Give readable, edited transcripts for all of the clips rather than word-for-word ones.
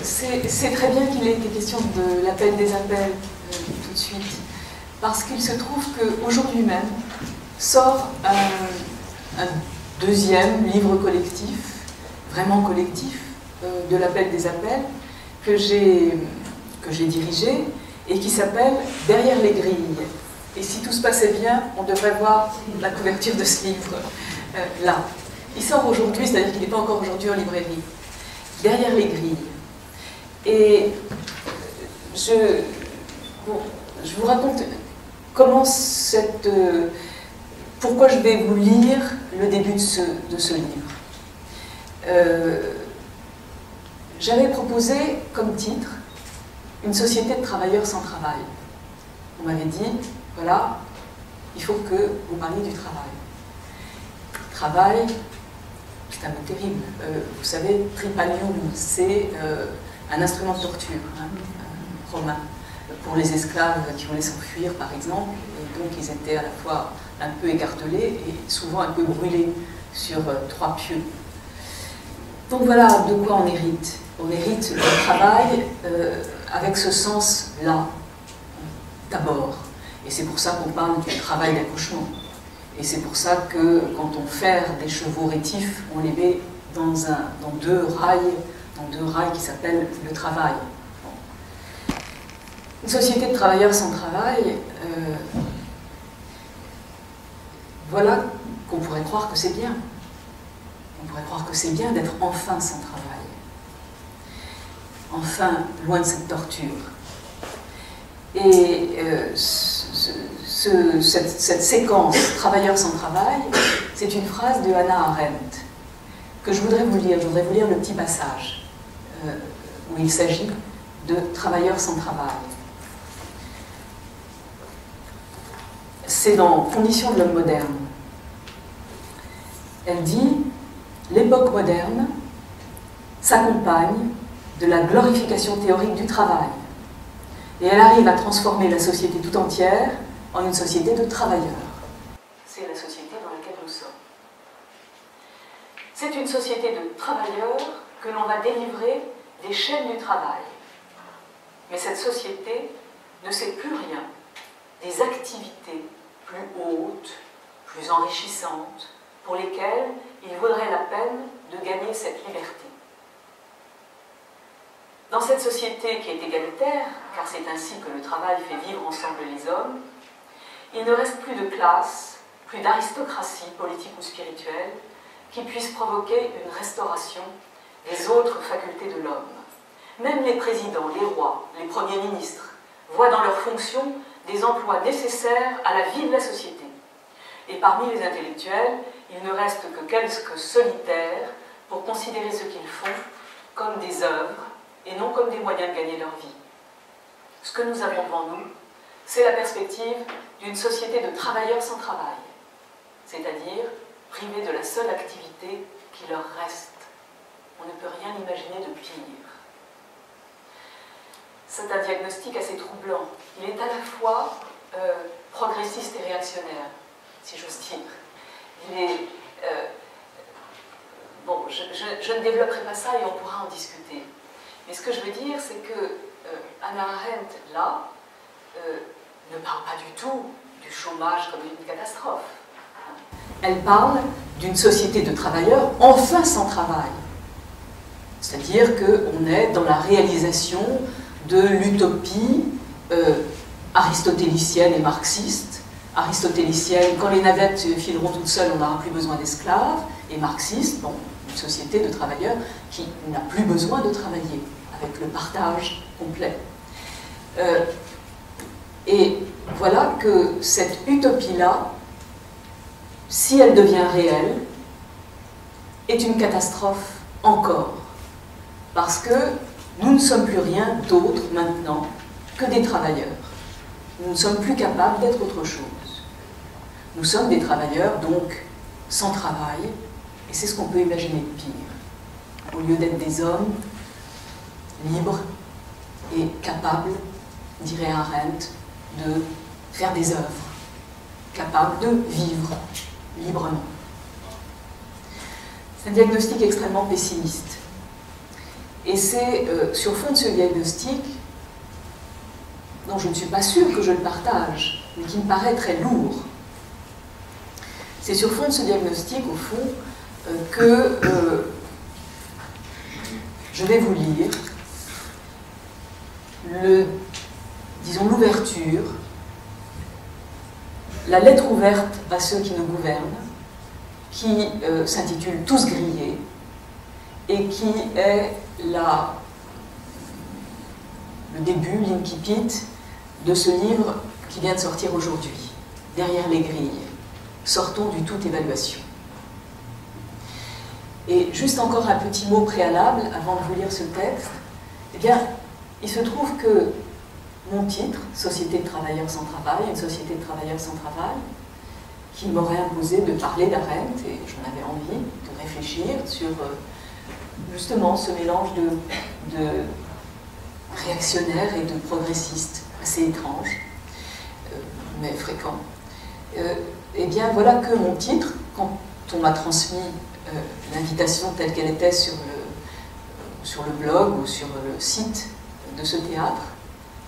c'est très bien qu'il ait été question de l'appel des appels tout de suite, parce qu'il se trouve qu'aujourd'hui même sort un deuxième livre collectif, vraiment collectif, de l'appel des appels, que j'ai dirigé et qui s'appelle « Derrière les grilles ». Et si tout se passait bien, on devrait voir la couverture de ce livre là. Il sort aujourd'hui, c'est-à-dire qu'il n'est pas encore aujourd'hui en librairie. « Derrière les grilles ». Et je vous raconte comment pourquoi je vais vous lire le début de ce livre. J'avais proposé comme titre une société de travailleurs sans travail. On m'avait dit, voilà, il faut que vous parliez du travail. Travail, c'est un mot terrible. Vous savez, tripalium, c'est un instrument de torture romain pour les esclaves qui voulaient s'enfuir, par exemple. Et donc, ils étaient à la fois un peu écartelés et souvent un peu brûlés sur 3 pieux. Donc voilà de quoi on hérite. On hérite du travail avec ce sens-là, d'abord. Et c'est pour ça qu'on parle du travail d'accouchement. Et c'est pour ça que quand on ferre des chevaux rétifs, on les met dans deux rails qui s'appellent le travail. Bon. Une société de travailleurs sans travail, voilà qu'on pourrait croire que c'est bien. On pourrait croire que c'est bien d'être enfin sans travail. Enfin, loin de cette torture. Et cette séquence « Travailleurs sans travail », c'est une phrase de Hannah Arendt que je voudrais vous lire. Je voudrais vous lire le petit passage où il s'agit de « Travailleurs sans travail ». C'est dans « Conditions de l'homme moderne ». Elle dit « L'époque moderne s'accompagne de la glorification théorique du travail. Et elle arrive à transformer la société tout entière en une société de travailleurs. » C'est la société dans laquelle nous sommes. C'est une société de travailleurs que l'on va délivrer des chaînes du travail. Mais cette société ne sait plus rien des activités plus hautes, plus enrichissantes, pour lesquelles il vaudrait la peine de gagner cette liberté. Dans cette société qui est égalitaire, car c'est ainsi que le travail fait vivre ensemble les hommes, il ne reste plus de classe, plus d'aristocratie politique ou spirituelle qui puisse provoquer une restauration des autres facultés de l'homme. Même les présidents, les rois, les premiers ministres voient dans leurs fonctions des emplois nécessaires à la vie de la société. Et parmi les intellectuels, il ne reste que quelques solitaires pour considérer ce qu'ils font comme des œuvres et non comme des moyens de gagner leur vie. Ce que nous avons devant nous, c'est la perspective d'une société de travailleurs sans travail, c'est-à-dire privés de la seule activité qui leur reste. On ne peut rien imaginer de pire. C'est un diagnostic assez troublant. Il est à la fois progressiste et réactionnaire, si j'ose dire. Il est... bon, je ne développerai pas ça et on pourra en discuter. Mais ce que je veux dire, c'est que Hannah Arendt, là, ne parle pas du tout du chômage comme une catastrophe. Elle parle d'une société de travailleurs enfin sans travail. C'est-à-dire qu'on est dans la réalisation de l'utopie aristotélicienne et marxiste. Aristotélicienne, quand les navettes fileront toutes seules, on n'aura plus besoin d'esclaves. Et marxiste, bon, une société de travailleurs qui n'a plus besoin de travailler, avec le partage complet. Et voilà que cette utopie-là, si elle devient réelle, est une catastrophe encore. Parce que nous ne sommes plus rien d'autre maintenant que des travailleurs. Nous ne sommes plus capables d'être autre chose. Nous sommes des travailleurs, donc, sans travail, et c'est ce qu'on peut imaginer de pire. Au lieu d'être des hommes libres et capables, dirait Arendt, de faire des œuvres, capables de vivre librement. C'est un diagnostic extrêmement pessimiste. Et c'est sur fond de ce diagnostic, dont je ne suis pas sûre que je le partage, mais qui me paraît très lourd. C'est sur fond de ce diagnostic, au fond, que je vais vous lire disons l'ouverture, la lettre ouverte à ceux qui nous gouvernent, qui s'intitule « Tous grillés » et qui est le début, l'incipit de ce livre qui vient de sortir aujourd'hui, « Derrière les grilles, sortons du tout évaluation ». Et juste encore un petit mot préalable avant de vous lire ce texte. Eh bien, il se trouve que mon titre, Société de travailleurs sans travail, une société de travailleurs sans travail, qui m'aurait imposé de parler d'Arendt, et j'en avais envie de réfléchir sur justement ce mélange de réactionnaires et de progressistes, assez étrange, mais fréquent. Eh bien, voilà que mon titre, quand on m'a transmis l'invitation telle qu'elle était sur le blog ou sur le site de ce théâtre,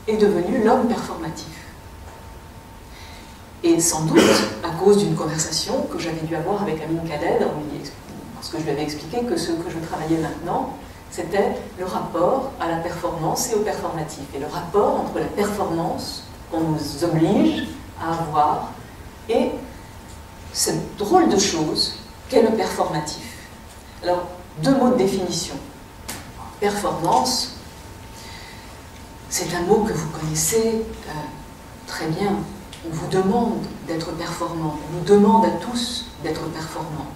est devenu l'homme performatif. Et sans doute à cause d'une conversation que j'avais dû avoir avec Amine Khaled, parce que je lui avais expliqué que ce que je travaillais maintenant, c'était le rapport à la performance et au performatif, et le rapport entre la performance qu'on nous oblige à avoir et cette drôle de chose qu'est le performatif. Alors, deux mots de définition. Performance, c'est un mot que vous connaissez très bien. On vous demande d'être performant, on nous demande à tous d'être performants.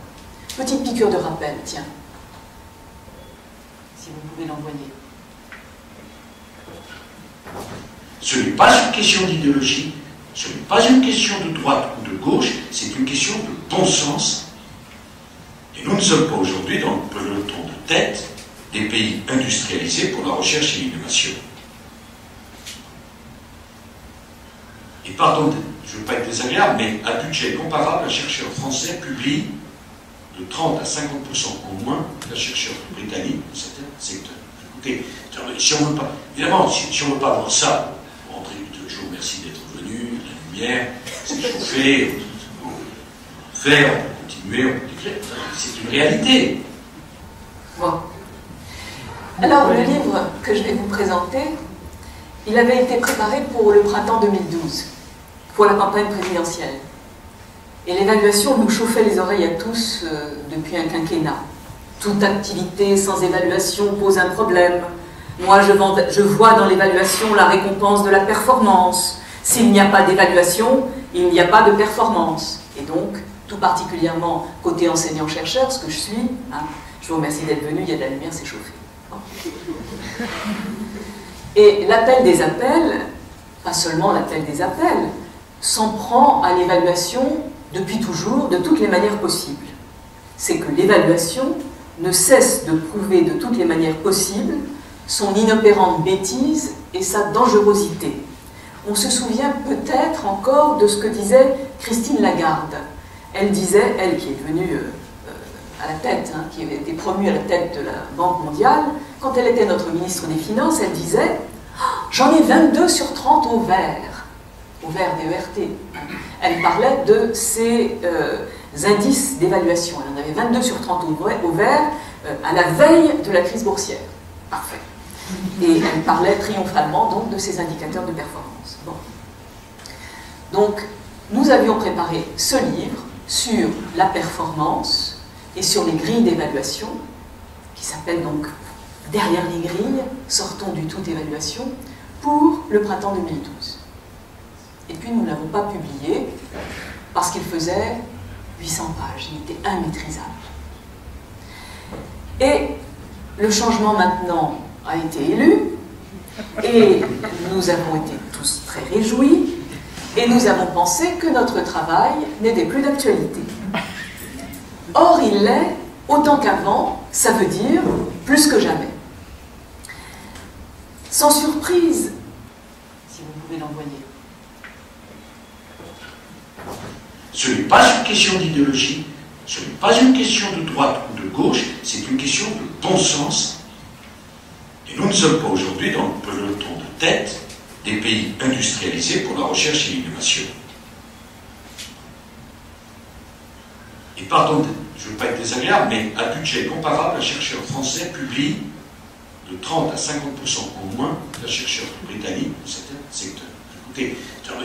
Petite piqûre de rappel, tiens, si vous pouvez l'envoyer. Ce n'est pas une question d'idéologie, ce n'est pas une question de droite ou de gauche, c'est une question de bon sens. Et nous ne sommes pas aujourd'hui dans le peloton de tête des pays industrialisés pour la recherche et l'innovation. Et pardon, je ne veux pas être désagréable, mais un budget comparable, un chercheur français publie de 30 à 50% en moins qu'un chercheur britannique dans certains secteurs. Écoutez, si on veut pas, évidemment, si on ne veut pas voir ça, André, je vous remercie d'être venu, la lumière, c'est chauffé, on peut faire, on peut continuer, on peut écrire, c'est une réalité. Bon. Alors, le livre que je vais vous présenter, il avait été préparé pour le printemps 2012, pour la campagne présidentielle. Et l'évaluation nous chauffait les oreilles à tous depuis un quinquennat. Toute activité sans évaluation pose un problème. Moi, je vois dans l'évaluation la récompense de la performance. S'il n'y a pas d'évaluation, il n'y a pas de performance. Et donc, tout particulièrement côté enseignant-chercheur, ce que je suis, hein, je vous remercie d'être venu, il y a de la lumière, c'est chauffé. Bon. Et l'appel des appels, pas seulement l'appel des appels, s'en prend à l'évaluation depuis toujours, de toutes les manières possibles. C'est que l'évaluation ne cesse de prouver de toutes les manières possibles son inopérante bêtise et sa dangerosité. On se souvient peut-être encore de ce que disait Christine Lagarde. Elle disait, elle qui est devenue à la tête, hein, qui avait été promue à la tête de la Banque mondiale, quand elle était notre ministre des Finances, elle disait « J'en ai 22 sur 30 au vert DERT. Elle parlait de ces indices d'évaluation. Elle en avait 22 sur 30 au vert à la veille de la crise boursière. Parfait. Et elle parlait triomphalement donc de ces indicateurs de performance. Bon. Donc, nous avions préparé ce livre sur la performance et sur les grilles d'évaluation, qui s'appelle donc « Derrière les grilles, sortons du tout évaluation », pour le printemps 2012. Et puis nous ne l'avons pas publié parce qu'il faisait 800 pages, il était immaîtrisable. Et le changement maintenant a été élu, et nous avons été tous très réjouis, et nous avons pensé que notre travail n'était plus d'actualité. Or, il l'est autant qu'avant, ça veut dire plus que jamais. Sans surprise, si vous pouvez l'envoyer. Ce n'est pas une question d'idéologie, ce n'est pas une question de droite ou de gauche, c'est une question de bon sens. Et nous ne sommes pas aujourd'hui dans le peloton de tête des pays industrialisés pour la recherche et l'innovation. Et pardon, je ne veux pas être désagréable, mais à budget comparable, un chercheur français publie de 30 à 50% en moins qu'un chercheur britannique dans certains secteurs. Écoutez,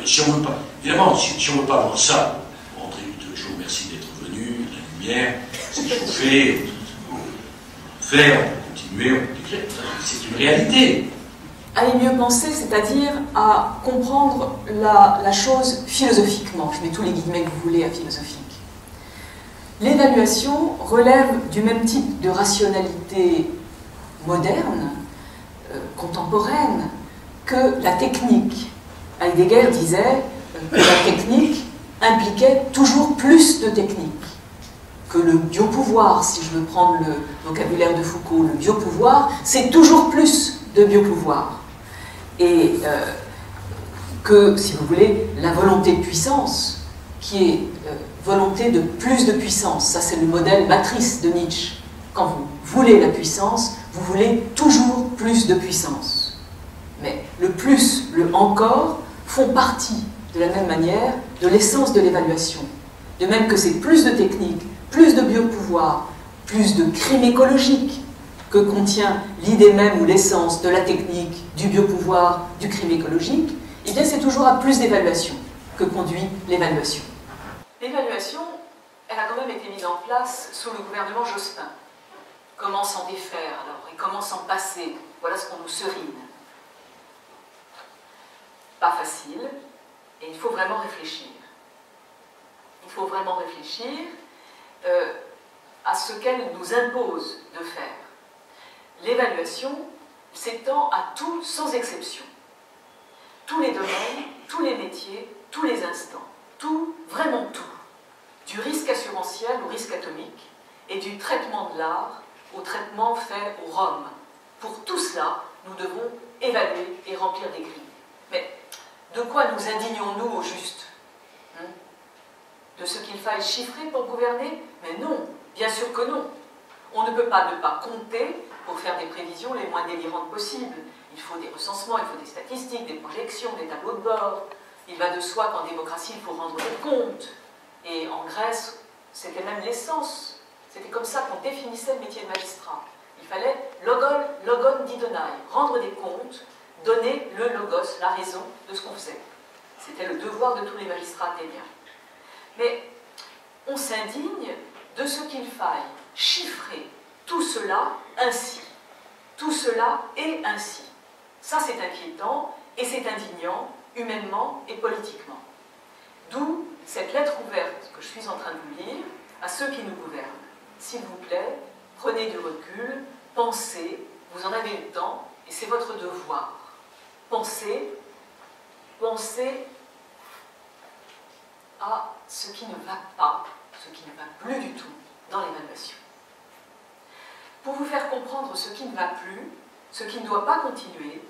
si on veut pas, évidemment, si on ne veut pas voir ça, André, je vous remercie d'être venu, la lumière, c'est chauffé, on peut faire, on peut continuer, on peut écrire, c'est une réalité. À y mieux penser, c'est-à-dire à comprendre la chose philosophiquement. Je mets tous les guillemets que vous voulez à philosophique. L'évaluation relève du même type de rationalité moderne, contemporaine, que la technique. Heidegger disait que la technique impliquait toujours plus de technique, que le biopouvoir, si je veux prendre le vocabulaire de Foucault, le biopouvoir, c'est toujours plus de biopouvoir. Et que, si vous voulez, la volonté de puissance, qui est volonté de plus de puissance, ça c'est le modèle matrice de Nietzsche. Quand vous voulez la puissance, vous voulez toujours plus de puissance. Mais le plus, le encore, font partie, de la même manière, de l'essence de l'évaluation. De même que c'est plus de technique, plus de biopouvoir, plus de crime écologique que contient l'idée même ou l'essence de la technique, du biopouvoir, du crime écologique, eh bien c'est toujours à plus d'évaluation que conduit l'évaluation. L'évaluation, elle a quand même été mise en place sous le gouvernement Jospin. Comment s'en défaire alors et comment s'en passer? Voilà ce qu'on nous serine. Pas facile, et il faut vraiment réfléchir. Il faut vraiment réfléchir à ce qu'elle nous impose de faire. L'évaluation s'étend à tout sans exception. Tous les domaines, tous les métiers, tous les instants. Tout, vraiment tout. Du risque assurantiel au risque atomique et du traitement de l'art au traitement fait au rhum. Pour tout cela, nous devons évaluer et remplir des grilles. Mais de quoi nous indignons-nous au juste? De ce qu'il faille chiffrer pour gouverner? Mais non, bien sûr que non. On ne peut pas ne pas compter pour faire des prévisions les moins délirantes possibles. Il faut des recensements, il faut des statistiques, des projections, des tableaux de bord. Il va de soi qu'en démocratie, il faut rendre des comptes. Et en Grèce, c'était même l'essence. C'était comme ça qu'on définissait le métier de magistrat. Il fallait logon didonai, rendre des comptes, donner le logos, la raison de ce qu'on faisait. C'était le devoir de tous les magistrats athéniens. Mais on s'indigne de ce qu'il faille chiffrer tout cela ainsi. Tout cela est ainsi. Ça, c'est inquiétant et c'est indignant, humainement et politiquement. D'où cette lettre ouverte que je suis en train de vous lire à ceux qui nous gouvernent. S'il vous plaît, prenez du recul, pensez, vous en avez le temps et c'est votre devoir. Pensez à ce qui ne va pas, ce qui ne va plus du tout dans l'évaluation. Pour vous faire comprendre ce qui ne va plus, ce qui ne doit pas continuer,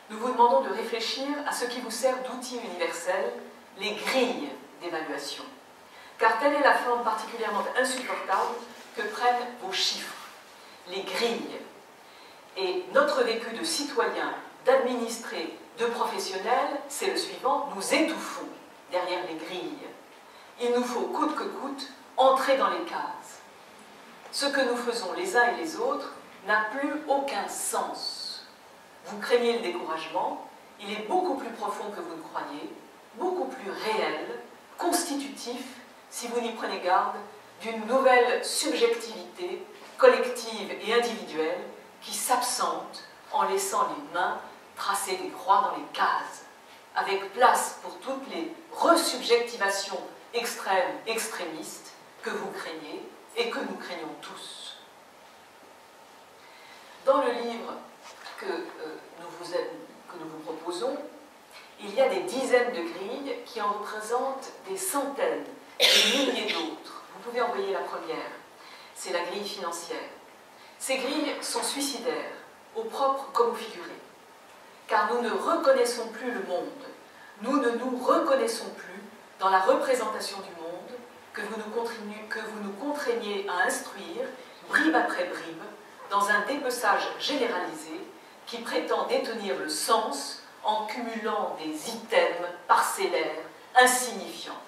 nous vous demandons de réfléchir à ce qui vous sert d'outil universel, les grilles d'évaluation. Car telle est la forme particulièrement insupportable que prennent vos chiffres, les grilles. Et notre vécu de citoyen, d'administré, de professionnel, c'est le suivant, nous étouffons derrière les grilles. Il nous faut coûte que coûte entrer dans les cases. Ce que nous faisons les uns et les autres n'a plus aucun sens. Vous craignez le découragement, il est beaucoup plus profond que vous ne croyez, beaucoup plus réel, constitutif, si vous n'y prenez garde, d'une nouvelle subjectivité collective et individuelle qui s'absente en laissant les mains tracer des croix dans les cases, avec place pour toutes les resubjectivations extrêmes, extrémistes que vous craignez et que nous craignons tous. Dans le livre que nous vous proposons, il y a des dizaines de grilles qui en représentent des centaines, des milliers d'autres. Vous pouvez envoyer la première. C'est la grille financière. Ces grilles sont suicidaires, au propre comme au figuré. Car nous ne reconnaissons plus le monde. Nous ne nous reconnaissons plus dans la représentation du monde que vous nous contraignez à instruire, bribe après bribe, dans un dépeçage généralisé qui prétend détenir le sens en cumulant des items parcellaires, insignifiants.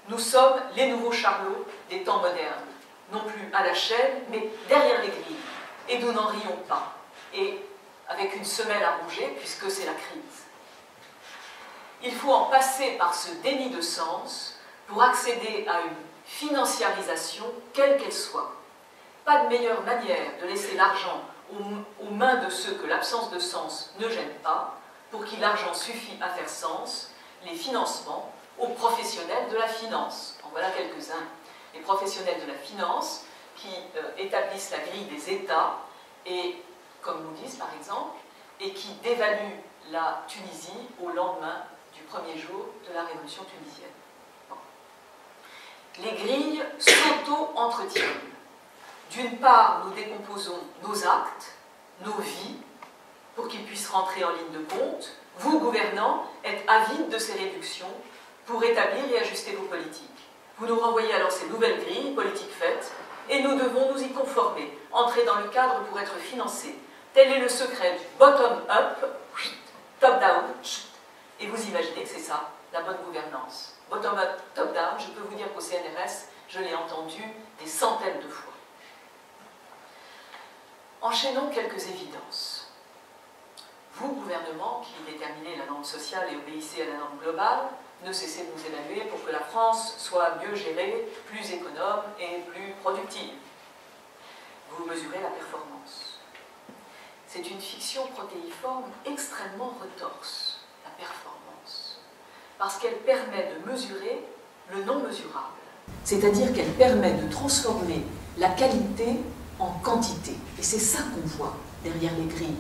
Nous sommes les nouveaux charlots des temps modernes, non plus à la chaîne, mais derrière les grilles. Et nous n'en rions pas, et avec une semelle à ronger, puisque c'est la crise. Il faut en passer par ce déni de sens pour accéder à une financiarisation, quelle qu'elle soit. Pas de meilleure manière de laisser l'argent aux mains de ceux que l'absence de sens ne gêne pas, pour qui l'argent suffit à faire sens, les financements aux professionnels de la finance. En voilà quelques-uns. Les professionnels de la finance qui établissent la grille des États, et, comme Moody's par exemple, et qui dévaluent la Tunisie au lendemain du premier jour de la révolution tunisienne. Bon. Les grilles s'auto-entretiennent. D'une part, nous décomposons nos actes, nos vies, pour qu'ils puissent rentrer en ligne de compte. Vous, gouvernants, êtes avides de ces réductions pour établir et ajuster vos politiques. Vous nous renvoyez alors ces nouvelles grilles, politiques faites, et nous devons nous y conformer, entrer dans le cadre pour être financés. Tel est le secret du bottom-up, top-down, et vous imaginez que c'est ça, la bonne gouvernance. Bottom-up, top-down, je peux vous dire qu'au CNRS, je l'ai entendu des centaines de fois. Enchaînons quelques évidences. Vous, gouvernement, qui déterminez la norme sociale et obéissez à la norme globale, ne cessez de nous évaluer pour que la France soit mieux gérée, plus économe et plus productive. Vous mesurez la performance. C'est une fiction protéiforme extrêmement retorse, la performance, parce qu'elle permet de mesurer le non mesurable. C'est-à-dire qu'elle permet de transformer la qualité en quantité. Et c'est ça qu'on voit derrière les grilles.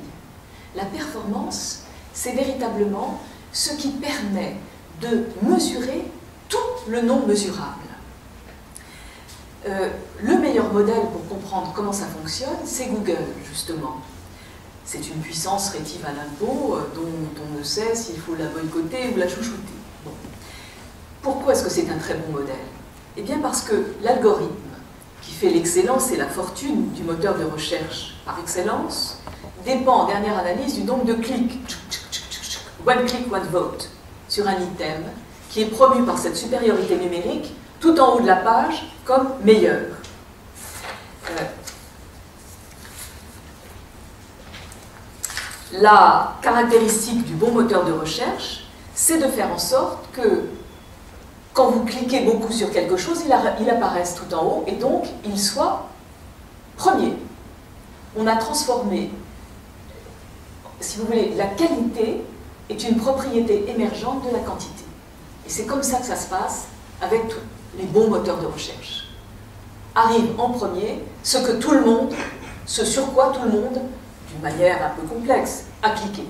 La performance, c'est véritablement ce qui permet de mesurer tout le non mesurable. Le meilleur modèle pour comprendre comment ça fonctionne, c'est Google, justement. C'est une puissance rétive à l'impôt dont on ne sait s'il faut la boycotter ou la chouchouter. Bon. Pourquoi est-ce que c'est un très bon modèle? Eh bien parce que l'algorithme qui fait l'excellence et la fortune du moteur de recherche par excellence dépend en dernière analyse du nombre de clics, one click, one vote, sur un item qui est promu par cette supériorité numérique tout en haut de la page comme meilleur. La caractéristique du bon moteur de recherche, c'est de faire en sorte que quand vous cliquez beaucoup sur quelque chose, il apparaisse tout en haut et donc il soit premier. On a transformé, si vous voulez, la qualité est une propriété émergente de la quantité. Et c'est comme ça que ça se passe avec les bons moteurs de recherche. Arrive en premier ce que tout le monde, ce sur quoi tout le monde, d'une manière un peu complexe, a cliqué.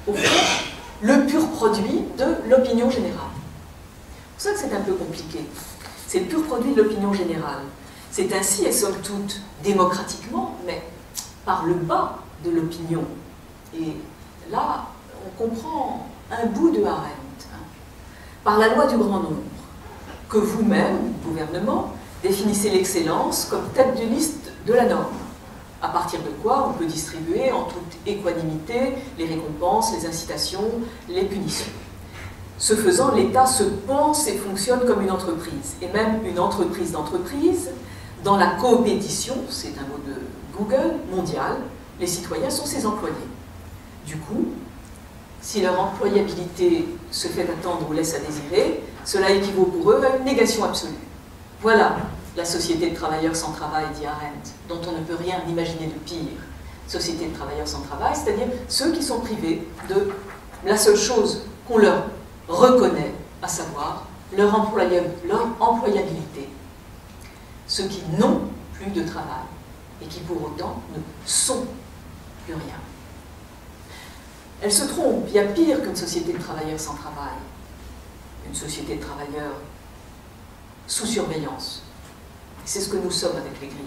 Au fond, le pur produit de l'opinion générale. C'est pour ça que c'est un peu compliqué. C'est le pur produit de l'opinion générale. C'est ainsi, et somme toute, démocratiquement, mais par le bas de l'opinion. Et là, on comprend un bout de Arendt. Par la loi du grand nombre, que vous-même, gouvernement, définissez l'excellence comme tête de liste de la norme. À partir de quoi on peut distribuer en toute équanimité les récompenses, les incitations, les punitions. Ce faisant, l'État se pense et fonctionne comme une entreprise, et même une entreprise d'entreprise. Dans la coopétition, c'est un mot de Google, mondial, les citoyens sont ses employés. Du coup, si leur employabilité se fait attendre ou laisse à désirer, cela équivaut pour eux à une négation absolue. Voilà la société de travailleurs sans travail, dit Arendt, dont on ne peut rien imaginer de pire. Société de travailleurs sans travail, c'est-à-dire ceux qui sont privés de la seule chose qu'on leur reconnaît, à savoir leur employabilité. Ceux qui n'ont plus de travail et qui pour autant ne sont plus rien. Elle se trompe, il y a pire qu'une société de travailleurs sans travail. Une société de travailleurs sous surveillance. C'est ce que nous sommes avec les grilles.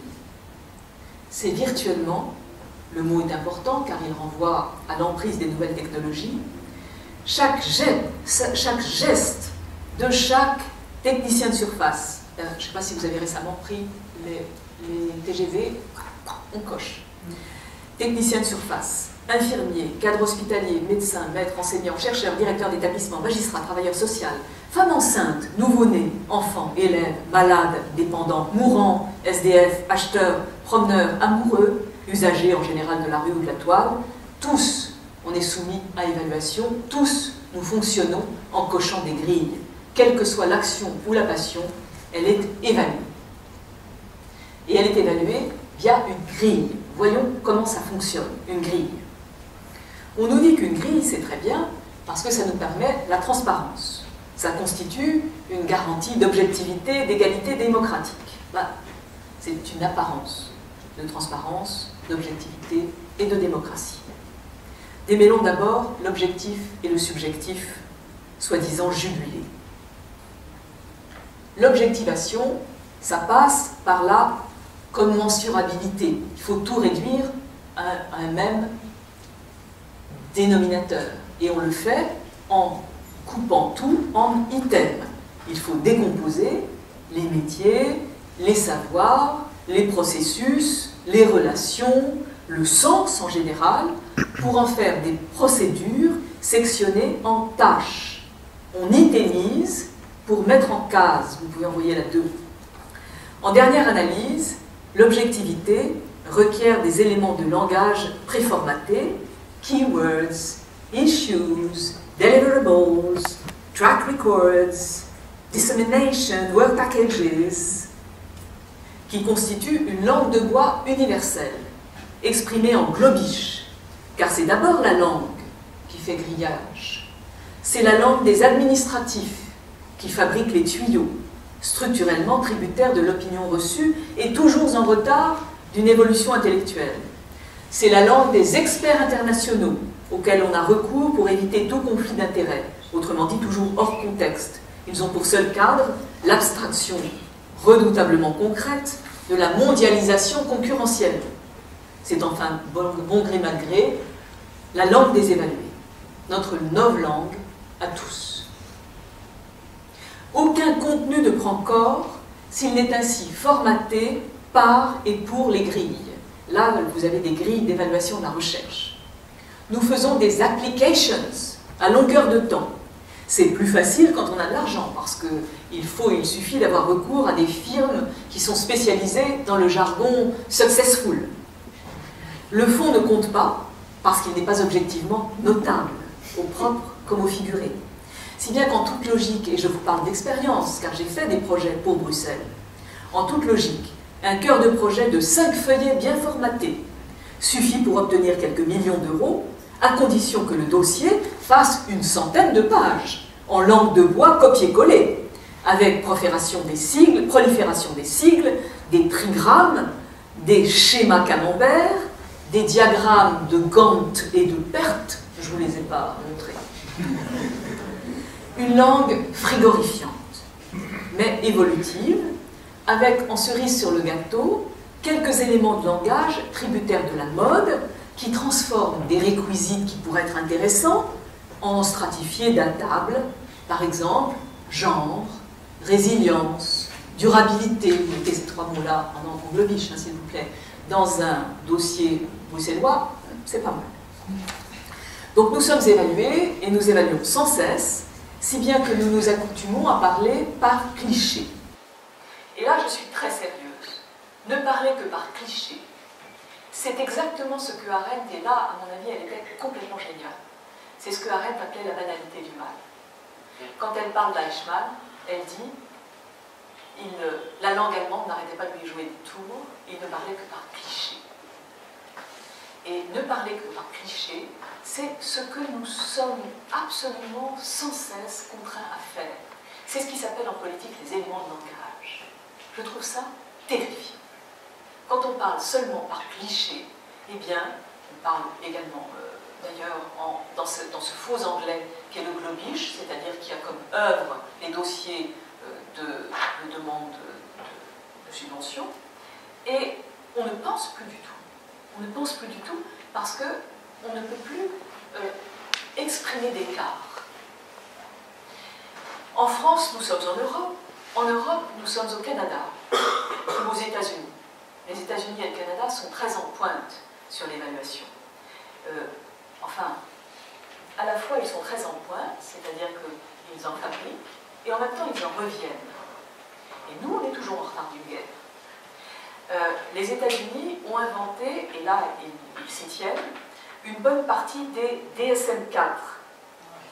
C'est virtuellement, le mot est important car il renvoie à l'emprise des nouvelles technologies, chaque geste de chaque technicien de surface. Je ne sais pas si vous avez récemment pris les TGV, on coche. technicien de surface, infirmier, cadre hospitalier, médecin, maître, enseignant, chercheur, directeur d'établissement, magistrat, travailleur social, femme enceinte, nouveau-né, enfant, élève, malade, dépendant, mourant, SDF, acheteur, promeneur, amoureux, usager en général de la rue ou de la toile, tous, on est soumis à évaluation, tous nous fonctionnons en cochant des grilles. Quelle que soit l'action ou la passion, elle est évaluée. Et elle est évaluée via une grille. Voyons comment ça fonctionne, une grille. On nous dit qu'une grille, c'est très bien, parce que ça nous permet la transparence. Ça constitue une garantie d'objectivité, d'égalité démocratique. Ben, c'est une apparence de transparence, d'objectivité et de démocratie. Démêlons d'abord l'objectif et le subjectif, soi-disant jubilés. L'objectivation, ça passe par la commensurabilité. Il faut tout réduire à un même dénominateur. Et on le fait en coupant tout en items. Il faut décomposer les métiers, les savoirs, les processus, les relations, le sens en général, pour en faire des procédures sectionnées en tâches. On itémise pour mettre en case. Vous pouvez envoyer la 2. En dernière analyse, l'objectivité requiert des éléments de langage préformatés, keywords, issues, deliverables, track records, dissemination, work packages, qui constituent une langue de bois universelle, exprimée en globish, car c'est d'abord la langue qui fait grillage. C'est la langue des administratifs qui fabriquent les tuyaux, structurellement tributaires de l'opinion reçue et toujours en retard d'une évolution intellectuelle. C'est la langue des experts internationaux auxquels on a recours pour éviter tout conflit d'intérêts, autrement dit toujours hors contexte. Ils ont pour seul cadre l'abstraction redoutablement concrète de la mondialisation concurrentielle. C'est enfin, bon gré mal gré, la langue des évalués, notre novlangue à tous. Aucun contenu ne prend corps s'il n'est ainsi formaté par et pour les grilles. Là, vous avez des grilles d'évaluation de la recherche. Nous faisons des applications à longueur de temps. C'est plus facile quand on a de l'argent, parce qu'il suffit d'avoir recours à des firmes qui sont spécialisées dans le jargon successful. Le fond ne compte pas, parce qu'il n'est pas objectivement notable, au propre comme au figuré. Si bien qu'en toute logique, et je vous parle d'expérience, car j'ai fait des projets pour Bruxelles, en toute logique, un cœur de projet de 5 feuillets bien formatés suffit pour obtenir quelques millions d'euros, à condition que le dossier fasse une centaine de pages, en langue de bois copier-coller, avec prolifération des sigles, des trigrammes, des schémas camembert, des diagrammes de Gantt et de Pärt, je ne vous les ai pas montrés. Une langue frigorifiante, mais évolutive, avec en cerise sur le gâteau quelques éléments de langage tributaires de la mode qui transforment des réquisites qui pourraient être intéressants en stratifiés datables, par exemple genre, résilience, durabilité. Vous mettez ces 3 mots-là en globish, s'il vous plaît, dans un dossier bruxellois, c'est pas mal. Donc nous sommes évalués et nous évaluons sans cesse, si bien que nous nous accoutumons à parler par cliché. Et là, je suis très sérieuse. Ne parler que par cliché, c'est exactement ce que Arendt, et là, à mon avis, elle était complètement géniale. C'est ce que Arendt appelait la banalité du mal. Quand elle parle d'Eichmann, elle dit la langue allemande n'arrêtait pas de lui jouer des tours, il ne parlait que par cliché. Et ne parler que par cliché, c'est ce que nous sommes absolument sans cesse contraints à faire. C'est ce qui s'appelle en politique les éléments de langage. Je trouve ça terrifiant. Quand on parle seulement par cliché, eh bien, on parle également, d'ailleurs, dans ce faux anglais qu'est le globish, c'est-à-dire qui a comme œuvre les dossiers de demande de subvention, et on ne pense plus du tout. On ne pense plus du tout parce qu'on ne peut plus exprimer d'écart. En France, nous sommes en Europe. En Europe, nous sommes au Canada ou aux États-Unis. Les États-Unis et le Canada sont très en pointe sur l'évaluation. Enfin, à la fois ils sont très en pointe, c'est-à-dire qu'ils en fabriquent, et en même temps ils en reviennent. Et nous, on est toujours en retard d'une guerre. Les États-Unis ont inventé, et là ils s'y tiennent, une bonne partie des DSM-4.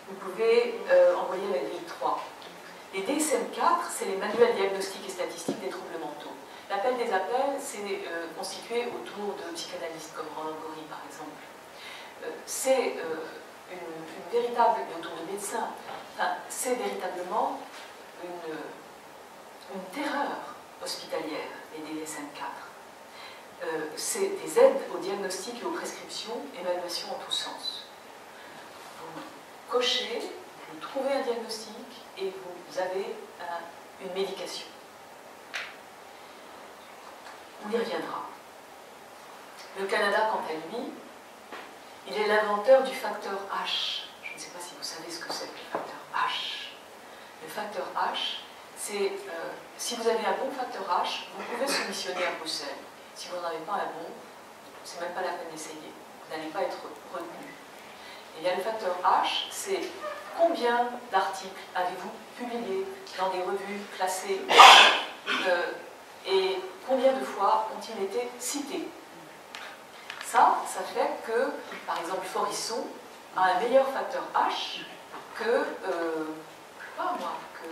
Vous pouvez envoyer la grille 3. Les DSM-4, c'est les manuels diagnostiques et statistiques des troubles mentaux. L'appel des appels, c'est constitué autour de psychanalystes comme Roland Gori, par exemple. C'est une véritable, autour de médecins, enfin, c'est véritablement une terreur hospitalière, les DSM-4. C'est des aides au diagnostic et aux prescriptions, évaluation en tous sens. Vous cochez, vous trouvez un diagnostic et vous avez une médication. On y reviendra. Le Canada, quant à lui, il est l'inventeur du facteur H. Je ne sais pas si vous savez ce que c'est que le facteur H. Le facteur H, c'est si vous avez un bon facteur H, vous pouvez soumissionner à Bruxelles. Si vous n'en avez pas un bon, c'est même pas la peine d'essayer. Vous n'allez pas être retenu. Et il y a le facteur H, c'est combien d'articles avez-vous publiés dans des revues classées et combien de fois ont-ils été cités. Ça fait que, par exemple, Forisson a un meilleur facteur H que, pas moi, que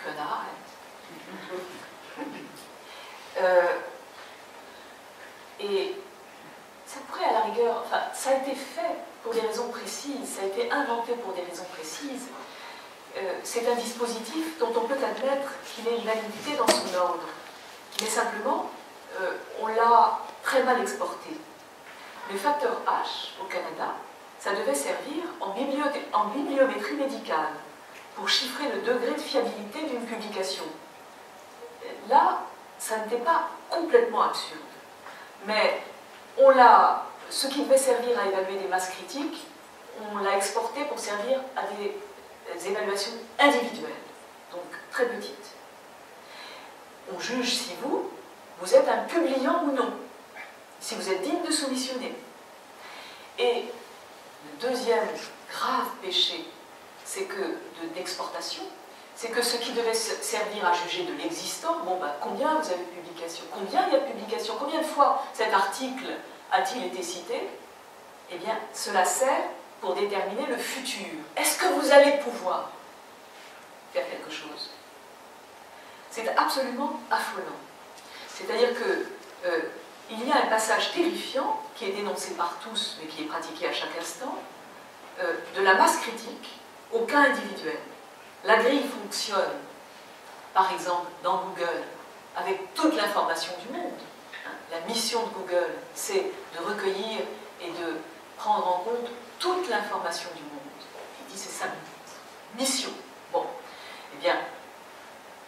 Hannah Arendt. Et ça pourrait, à la rigueur, enfin, ça a été fait pour des raisons précises, ça a été inventé pour des raisons précises. C'est un dispositif dont on peut admettre qu'il ait une validité dans son ordre. Mais simplement, on l'a très mal exporté. Le facteur H, au Canada, ça devait servir en bibliométrie médicale pour chiffrer le degré de fiabilité d'une publication. Là, ça n'était pas complètement absurde. Mais ce qui devait servir à évaluer des masses critiques, on l'a exporté pour servir à des évaluations individuelles, donc très petites. On juge si vous êtes un publiant ou non, si vous êtes digne de soumissionner. Et le deuxième grave péché, c'est que d'exportation, c'est que ce qui devait servir à juger de l'existant, combien vous avez de publications, combien il y a de publications, combien de fois cet article a-t-il été cité, eh bien, cela sert pour déterminer le futur. Est-ce que vous allez pouvoir faire quelque chose? C'est absolument affolant. C'est-à-dire qu'il y a un passage terrifiant qui est dénoncé par tous, mais qui est pratiqué à chaque instant, de la masse critique au cas individuel. La grille fonctionne, par exemple, dans Google, avec toute l'information du monde. La mission de Google, c'est de recueillir et de prendre en compte toute l'information du monde. Il dit c'est ça, mission. Bon, eh bien,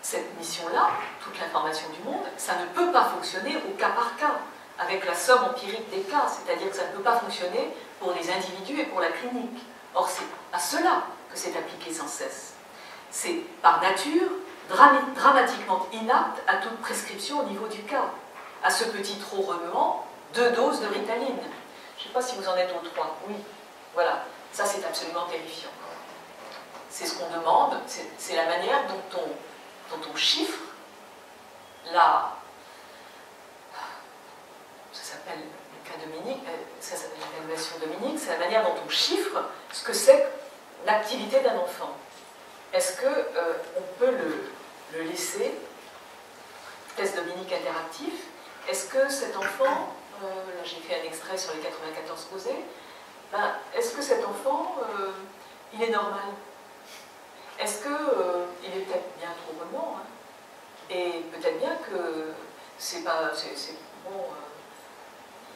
cette mission-là, toute l'information du monde, ça ne peut pas fonctionner au cas par cas, avec la somme empirique des cas, c'est-à-dire que ça ne peut pas fonctionner pour les individus et pour la clinique. Or, c'est à cela que c'est appliqué sans cesse. C'est par nature dramatiquement inapte à toute prescription au niveau du cas. À ce petit trop remuant, 2 doses de Ritaline. Je ne sais pas si vous en êtes aux 3. Oui, voilà. Ça, c'est absolument terrifiant. C'est ce qu'on demande, c'est la manière dont on chiffre la... Ça s'appelle le cas Dominique, ça s'appelle l'évaluation Dominique, c'est la manière dont on chiffre ce que c'est l'activité d'un enfant. Est-ce qu'on peut le laisser, test Dominique interactif, est-ce que cet enfant, là j'ai fait un extrait sur les 94 causés, est-ce que cet enfant, il est normal? Est-ce qu'il est peut-être bien trop remuant, hein? Et peut-être bien que c'est bon,